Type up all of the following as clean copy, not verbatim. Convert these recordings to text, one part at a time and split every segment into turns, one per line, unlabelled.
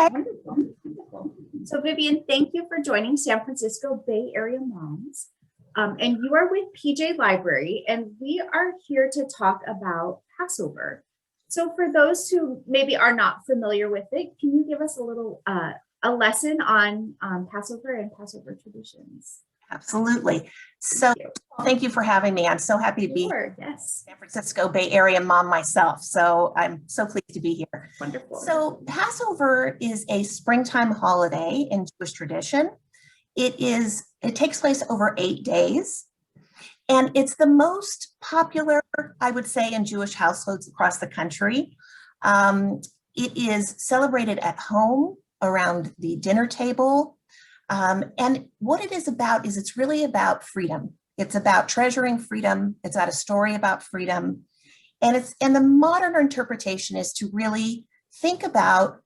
Okay.
Wonderful. Wonderful. So Vivian, thank you for joining San Francisco Bay Area Moms. And you are with PJ Library, and we are here to talk about Passover. So for those who maybe are not familiar with it, can you give us a little a lesson on Passover and Passover traditions?
Absolutely. So thank you for having me. I'm so happy to be
Yes.
San Francisco Bay Area mom myself. So I'm so pleased to be here.
Wonderful.
So Passover is a springtime holiday in Jewish tradition. It takes place over 8 days. And it's the most popular, I would say, in Jewish households across the country. It is celebrated at home around the dinner table. And what it is about is it's really about freedom. It's about treasuring freedom. It's about a story about freedom. And the modern interpretation is to really think about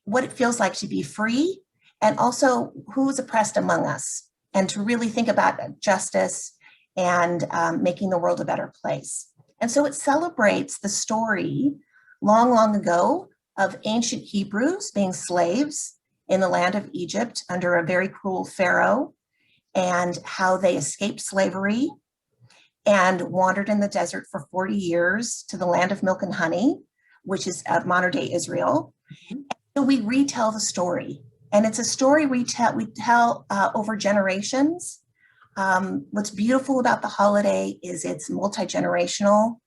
what it feels like to be free, and also who's oppressed among us, and to really think about justice and making the world a better place. And so it celebrates the story long, long ago of ancient Hebrews being slaves in the land of Egypt under a very cruel Pharaoh, and how they escaped slavery and wandered in the desert for 40 years to the land of milk and honey, which is modern day Israel. And so we retell the story. And it's a story we tell over generations. What's beautiful about the holiday is it's multi-generational.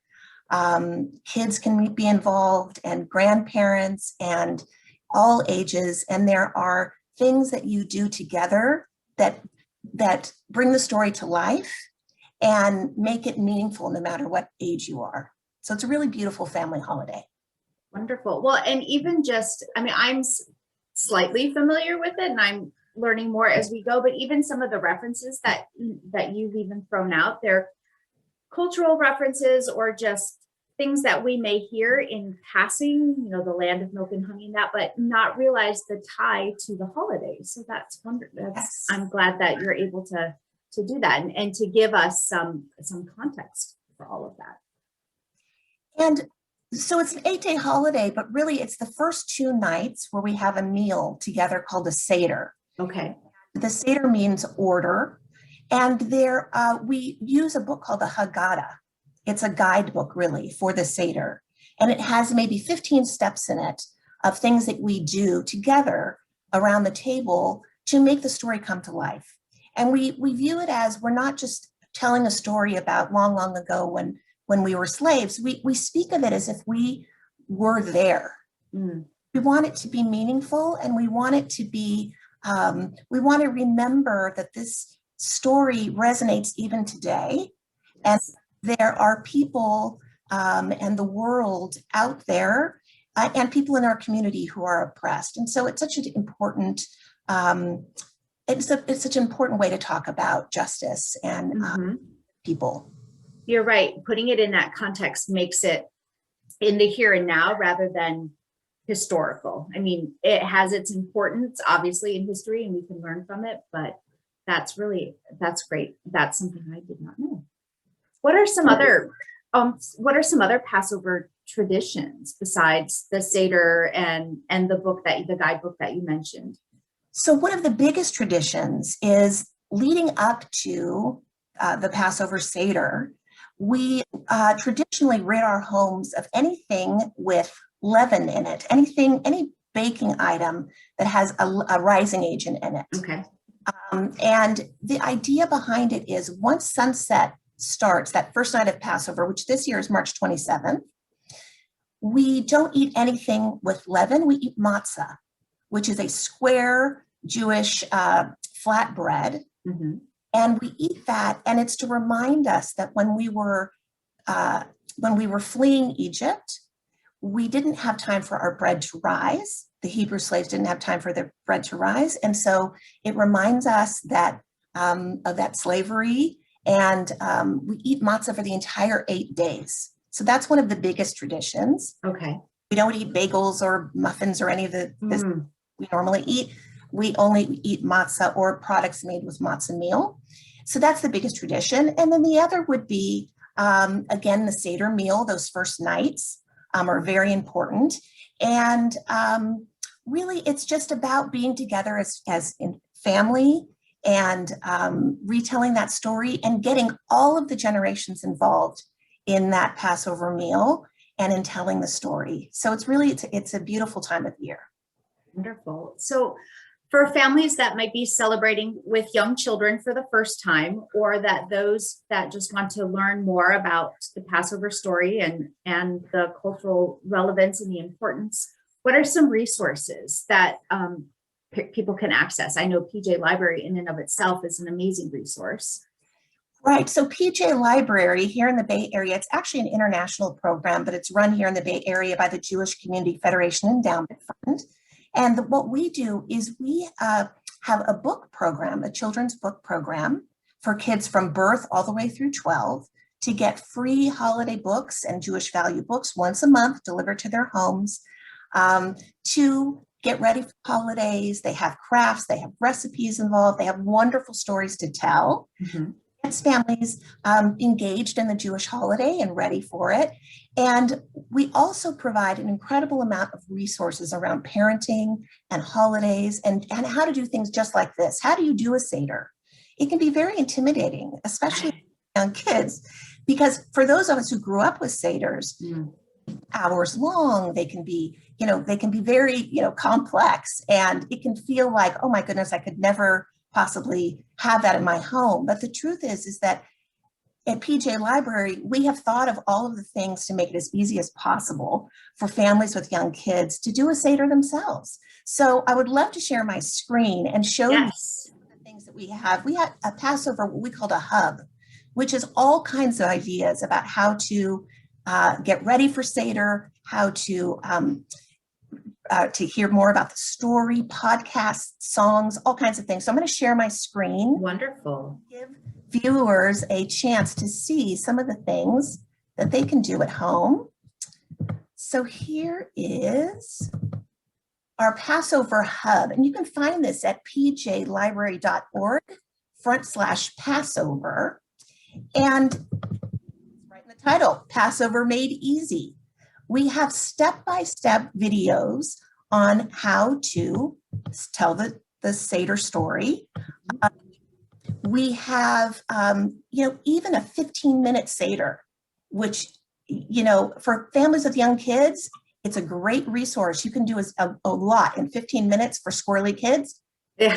Kids can be involved, and grandparents, and all ages. And there are things that you do together that bring the story to life and make it meaningful no matter what age you are. So it's a really beautiful family holiday.
Wonderful. Well, and even just, I mean, I'm slightly familiar with it, and I'm learning more as we go, but even some of the references that you've even thrown out, they're cultural references or just things that we may hear in passing, you know, the land of milk and honey and that, but not realize the tie to the holidays. So that's wonderful.
Yes.
I'm glad that you're able to do that and to give us some context for all of that.
And so it's an 8-day holiday, but really it's the first 2 nights where we have a meal together called a Seder.
Okay.
The Seder means order. And there we use a book called the Haggadah. It's a guidebook really for the Seder. And it has maybe 15 steps in it of things that we do together around the table to make the story come to life. And we view it as we're not just telling a story about long, long ago when we were slaves. We speak of it as if we were there. Mm. We want it to be meaningful, and we want it to be, we want to remember that this story resonates even today. And there are people and the world out there and people in our community who are oppressed. And so it's such an important, it's such an important way to talk about justice and people.
You're right. Putting it in that context makes it in the here and now rather than historical. I mean, it has its importance, obviously, in history, and we can learn from it, but that's great. That's something I did not know. What are some other Passover traditions besides the Seder and the guidebook that you mentioned?
So one of the biggest traditions is leading up to the Passover Seder. We traditionally rid our homes of anything with leaven in it, any baking item that has a rising agent in it.
Okay.
And the idea behind it is once sunset starts, that first night of Passover, which this year is March 27th, we don't eat anything with leaven. We eat matzah, which is a square Jewish flat bread. Mm-hmm. And we eat that, and it's to remind us that when we were fleeing Egypt, we didn't have time for our bread to rise. The Hebrew slaves didn't have time for their bread to rise, and so it reminds us that of that slavery. And we eat matzah for the entire 8 days. So that's one of the biggest traditions.
Okay.
We don't eat bagels or muffins or any of this we normally eat. We only eat matzah or products made with matzah meal. So that's the biggest tradition. And then the other would be, again, the Seder meal. Those first nights are very important. And really, it's just about being together as in family and retelling that story and getting all of the generations involved in that Passover meal and in telling the story. So it's a beautiful time of year.
Wonderful. So for families that might be celebrating with young children for the first time, or that those that just want to learn more about the Passover story and the cultural relevance and the importance, what are some resources that people can access? I know PJ Library in and of itself is an amazing resource.
Right. So PJ Library here in the Bay Area, it's actually an international program, but it's run here in the Bay Area by the Jewish Community Federation Endowment Fund. And what we do is we have a book program, a children's book program for kids from birth all the way through 12 to get free holiday books and Jewish value books once a month delivered to their homes to get ready for holidays. They have crafts, they have recipes involved, they have wonderful stories to tell.
Mm-hmm.
Gets families engaged in the Jewish holiday and ready for it. And we also provide an incredible amount of resources around parenting and holidays and how to do things just like this. How do you do a Seder? It can be very intimidating, especially for young kids, because for those of us who grew up with Seders, hours long, they can be very, complex, and it can feel like, oh my goodness, I could never possibly have that in my home. But the truth is that at PJ Library, we have thought of all of the things to make it as easy as possible for families with young kids to do a Seder themselves. So I would love to share my screen and show you the things that we have. We had a Passover, what we called a hub, which is all kinds of ideas about how to get ready for Seder, how to hear more about the story, podcasts, songs, all kinds of things. So I'm going to share my screen.
Wonderful.
Give viewers a chance to see some of the things that they can do at home. So here is our Passover hub, and you can find this at pjlibrary.org/Passover. And right in the title, Passover Made Easy. We have step-by-step videos on how to tell the Seder story. We have, even a 15-minute Seder, which, for families with young kids, it's a great resource. You can do a lot in 15 minutes for squirrely kids.
Yeah.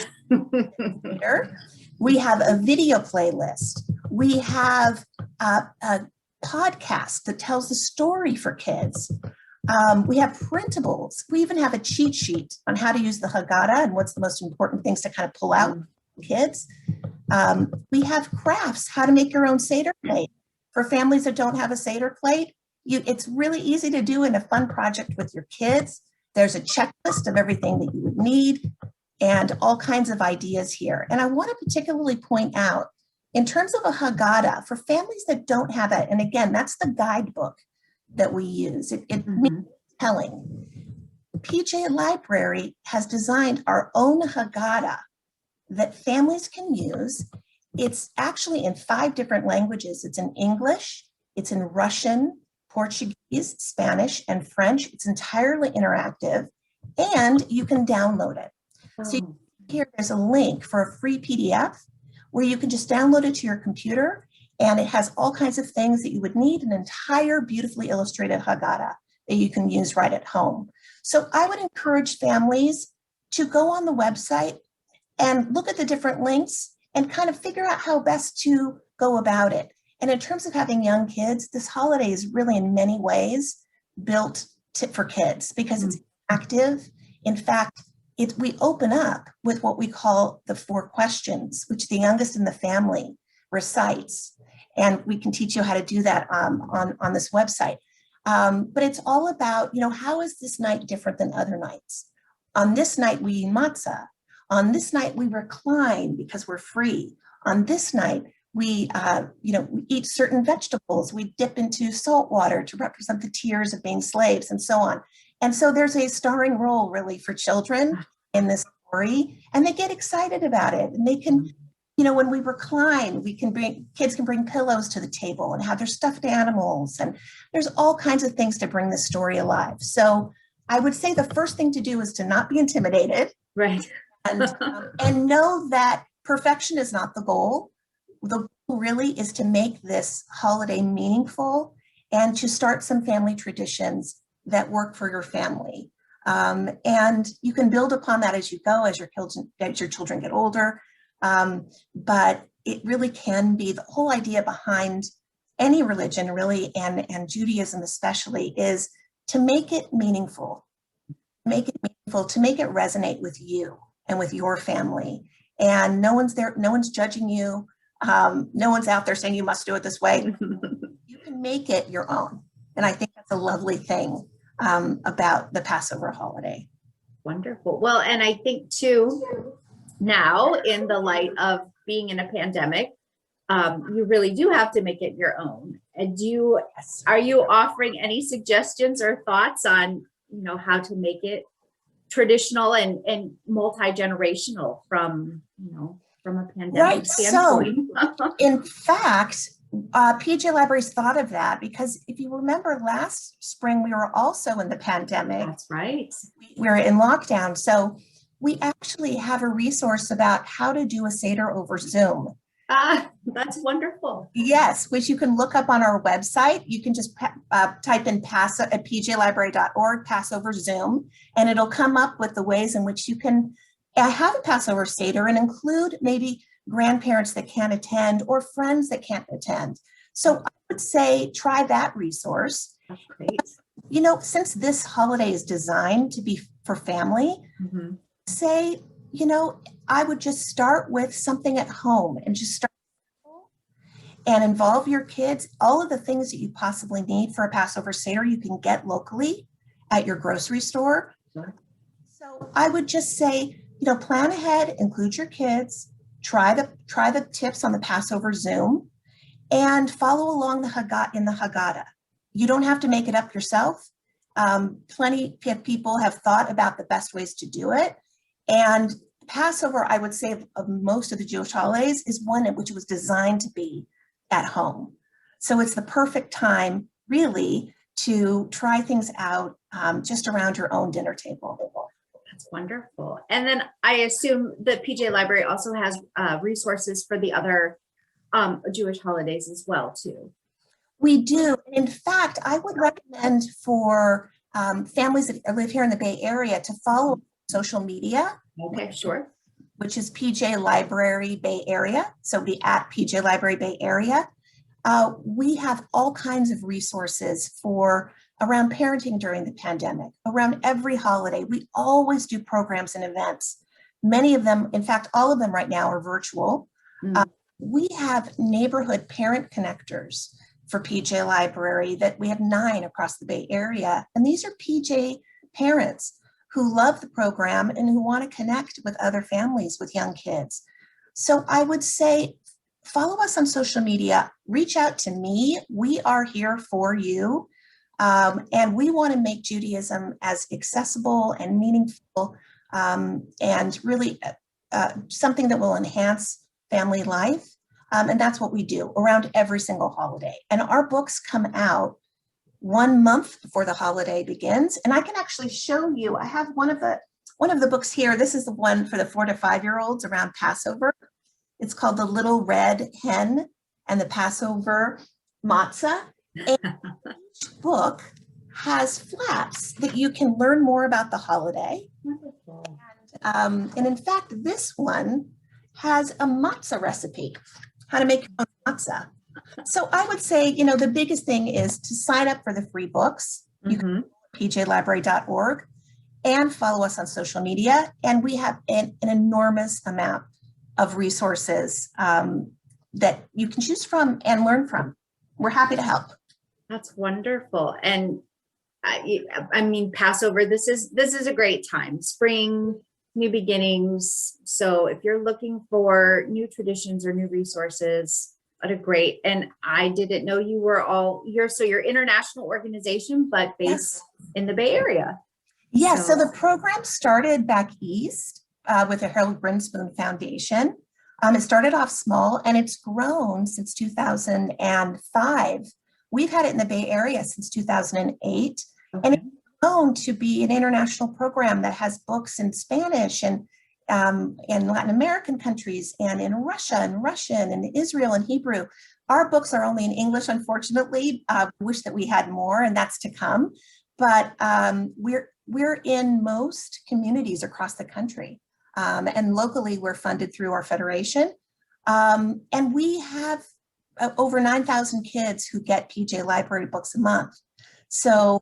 We have a video playlist. We have a podcast that tells the story for kids. We have printables. We even have a cheat sheet on how to use the Haggadah and what's the most important things to kind of pull out for kids. We have crafts, how to make your own Seder plate. For families that don't have a Seder plate, it's really easy to do in a fun project with your kids. There's a checklist of everything that you would need and all kinds of ideas here. And I want to particularly point out, in terms of a Haggadah, for families that don't have it, and again, that's the guidebook that we use. It means telling. PJ Library has designed our own Haggadah that families can use. It's actually in 5 different languages. It's in English, it's in Russian, Portuguese, Spanish, and French. It's entirely interactive, and you can download it. So here, there's a link for a free PDF where you can just download it to your computer, and it has all kinds of things that you would need, an entire beautifully illustrated Haggadah that you can use right at home. So I would encourage families to go on the website and look at the different links and kind of figure out how best to go about it. And in terms of having young kids, this holiday is really in many ways built for kids because it's active. In fact, we open up with what we call the 4 questions, which the youngest in the family recites. And we can teach you how to do that on this website. But it's all about, how is this night different than other nights? On this night, we eat matzah. On this night, we recline because we're free. On this night, we eat certain vegetables. We dip into salt water to represent the tears of being slaves and so on. And so there's a starring role really for children in this story, and they get excited about it. And they can, when we recline, kids can bring pillows to the table and have their stuffed animals. And there's all kinds of things to bring the story alive. So I would say the first thing to do is to not be intimidated
Right.
and know that perfection is not the goal. The goal really is to make this holiday meaningful and to start some family traditions that work for your family. And you can build upon that as you go, as your children get older. But it really can be the whole idea behind any religion, really, and Judaism especially, is to make it meaningful, to make it resonate with you and with your family. And no one's there, no one's judging you. No one's out there saying you must do it this way. You can make it your own. And I think that's a lovely thing about the Passover holiday.
Wonderful. Well, and I think too, now in the light of being in a pandemic, you really do have to make it your own. And are you offering any suggestions or thoughts on, how to make it traditional and multi-generational from a pandemic standpoint?
So, in fact, PJ Libraries thought of that because if you remember last spring, we were also in the pandemic.
That's right.
We were in lockdown. So we actually have a resource about how to do a Seder over Zoom.
That's wonderful.
Yes, which you can look up on our website. You can just type in at pjlibrary.org, Passover Zoom, and it'll come up with the ways in which you can have a Passover Seder and include maybe grandparents that can't attend or friends that can't attend. So I would say try that resource.
That's great.
Since this holiday is designed to be for family, say, I would just start with something at home and just start and involve your kids. All of the things that you possibly need for a Passover Seder, you can get locally at your grocery store.
Sure.
So I would just say, plan ahead, include your kids, try the tips on the Passover Zoom, and follow along in the Haggadah. You don't have to make it up yourself. Plenty of people have thought about the best ways to do it. And Passover, I would say, of most of the Jewish holidays, is one in which it was designed to be at home. So it's the perfect time, really, to try things out just around your own dinner table.
That's wonderful. And then I assume the PJ Library also has resources for the other Jewish holidays as well, too.
We do. In fact, I would recommend for families that live here in the Bay Area to follow social media.
Okay, sure.
Which is PJ Library Bay Area. So be at PJ Library Bay Area. We have all kinds of resources for around parenting during the pandemic, around every holiday. We always do programs and events. Many of them, in fact, all of them right now are virtual. We have neighborhood parent connectors for PJ Library that we have 9 across the Bay Area. And these are PJ parents who love the program and who want to connect with other families with young kids. So I would say, follow us on social media, reach out to me. We are here for you. And we want to make Judaism as accessible and meaningful and really something that will enhance family life. And that's what we do around every single holiday. And our books come out 1 month before the holiday begins. And I can actually show you, I have one of the books here. This is the one for the 4 to 5-year-olds around Passover. It's called The Little Red Hen and the Passover Matzah. And each book has flaps that you can learn more about the holiday. And in fact, this one has a matzah recipe, how to make your own matzah. So I would say, the biggest thing is to sign up for the free books. You can go to pjlibrary.org and follow us on social media. And we have an enormous amount of resources that you can choose from and learn from. We're happy to help.
That's wonderful. And I mean, Passover, this is a great time. Spring, new beginnings. So if you're looking for new traditions or new resources, what a great, and I didn't know you were you're international organization, but based in the Bay Area.
Yes, so the program started back east with the Harold Brinspoon Foundation. It started off small and it's grown since 2005. We've had it in the Bay Area since 2008.
Okay.
And it's known to be an international program that has books in Spanish and in Latin American countries and in Russia and Russian and Israel and Hebrew. Our books are only in English, unfortunately. Wish that we had more, and that's to come. But we're in most communities across the country. And locally, we're funded through our federation. And we have over 9,000 kids who get PJ Library books a month. So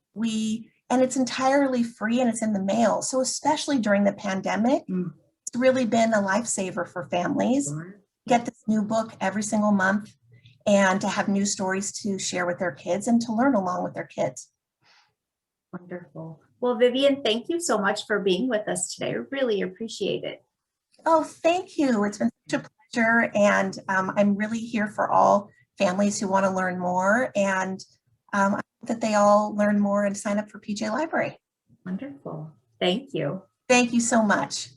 and it's entirely free and it's in the mail. So especially during the pandemic, it's really been a lifesaver for families. Get this new book every single month and to have new stories to share with their kids and to learn along with their kids.
Wonderful. Well, Vivian, thank you so much for being with us today. I really appreciate it.
Oh, thank you. It's been such a pleasure. And I'm really here for all families who want to learn more. And I hope that they all learn more and sign up for PJ Library.
Wonderful. Thank you.
Thank you so much.